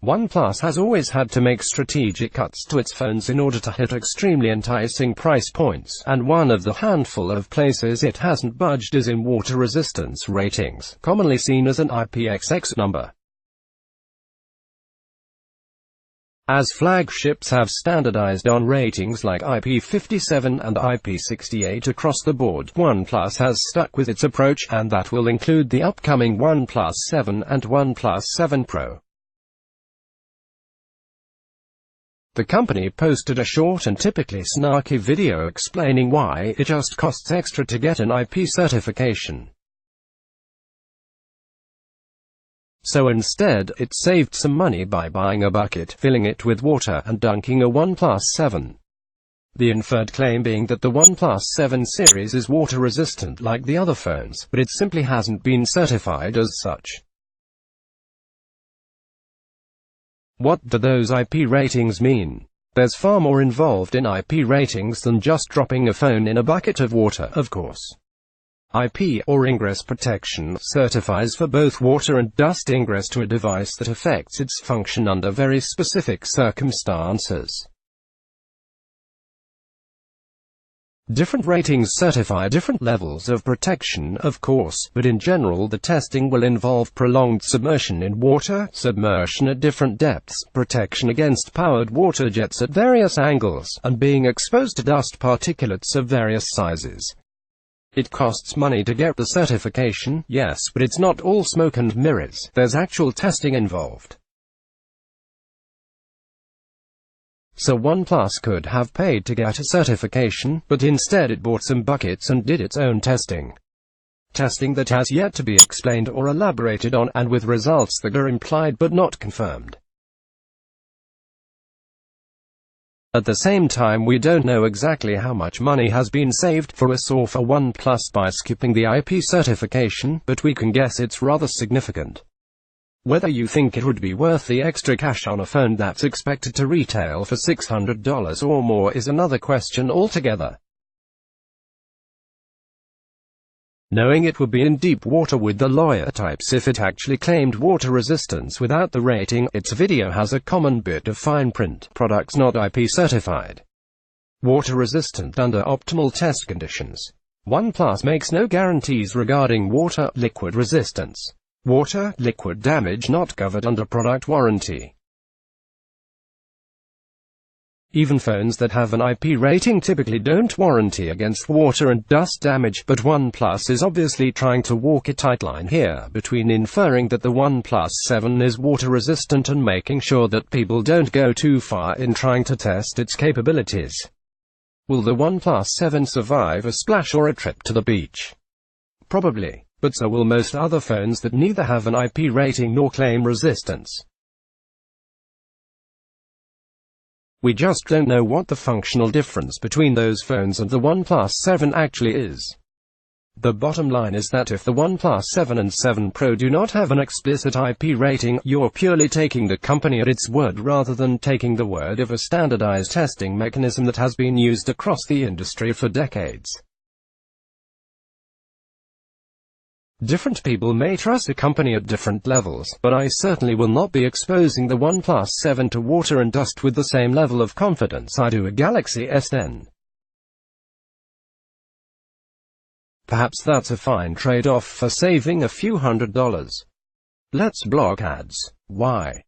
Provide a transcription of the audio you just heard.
OnePlus has always had to make strategic cuts to its phones in order to hit extremely enticing price points, and one of the handful of places it hasn't budged is in water resistance ratings, commonly seen as an IPXX number. As flagships have standardized on ratings like IP57 and IP68 across the board, OnePlus has stuck with its approach, and that will include the upcoming OnePlus 7 and OnePlus 7 Pro. The company posted a short and typically snarky video explaining why it just costs extra to get an IP certification. So instead, it saved some money by buying a bucket, filling it with water, and dunking a OnePlus 7. The inferred claim being that the OnePlus 7 series is water resistant like the other phones, but it simply hasn't been certified as such. What do those IP ratings mean? There's far more involved in IP ratings than just dropping a phone in a bucket of water, of course. IP, or ingress protection, certifies for both water and dust ingress to a device that affects its function under very specific circumstances. Different ratings certify different levels of protection, of course, but in general the testing will involve prolonged submersion in water, submersion at different depths, protection against powered water jets at various angles, and being exposed to dust particulates of various sizes. It costs money to get the certification, yes, but it's not all smoke and mirrors. There's actual testing involved. So OnePlus could have paid to get a certification, but instead it bought some buckets and did its own testing. Testing that has yet to be explained or elaborated on, and with results that are implied but not confirmed. At the same time, we don't know exactly how much money has been saved for us or for OnePlus by skipping the IP certification, but we can guess it's rather significant. Whether you think it would be worth the extra cash on a phone that's expected to retail for $600 or more is another question altogether. Knowing it would be in deep water with the lawyer types if it actually claimed water resistance without the rating, its video has a common bit of fine print: products not IP certified. Water resistant under optimal test conditions. OnePlus makes no guarantees regarding water, liquid resistance. Water, liquid damage not covered under product warranty. Even phones that have an IP rating typically don't warranty against water and dust damage, but OnePlus is obviously trying to walk a tight line here between inferring that the OnePlus 7 is water resistant and making sure that people don't go too far in trying to test its capabilities. Will the OnePlus 7 survive a splash or a trip to the beach? Probably. But so will most other phones that neither have an IP rating nor claim resistance. We just don't know what the functional difference between those phones and the OnePlus 7 actually is. The bottom line is that if the OnePlus 7 and 7 Pro do not have an explicit IP rating, you're purely taking the company at its word rather than taking the word of a standardized testing mechanism that has been used across the industry for decades. Different people may trust a company at different levels, but I certainly will not be exposing the OnePlus 7 to water and dust with the same level of confidence I do a Galaxy S10. Perhaps that's a fine trade-off for saving a few $100s. Let's block ads. Why?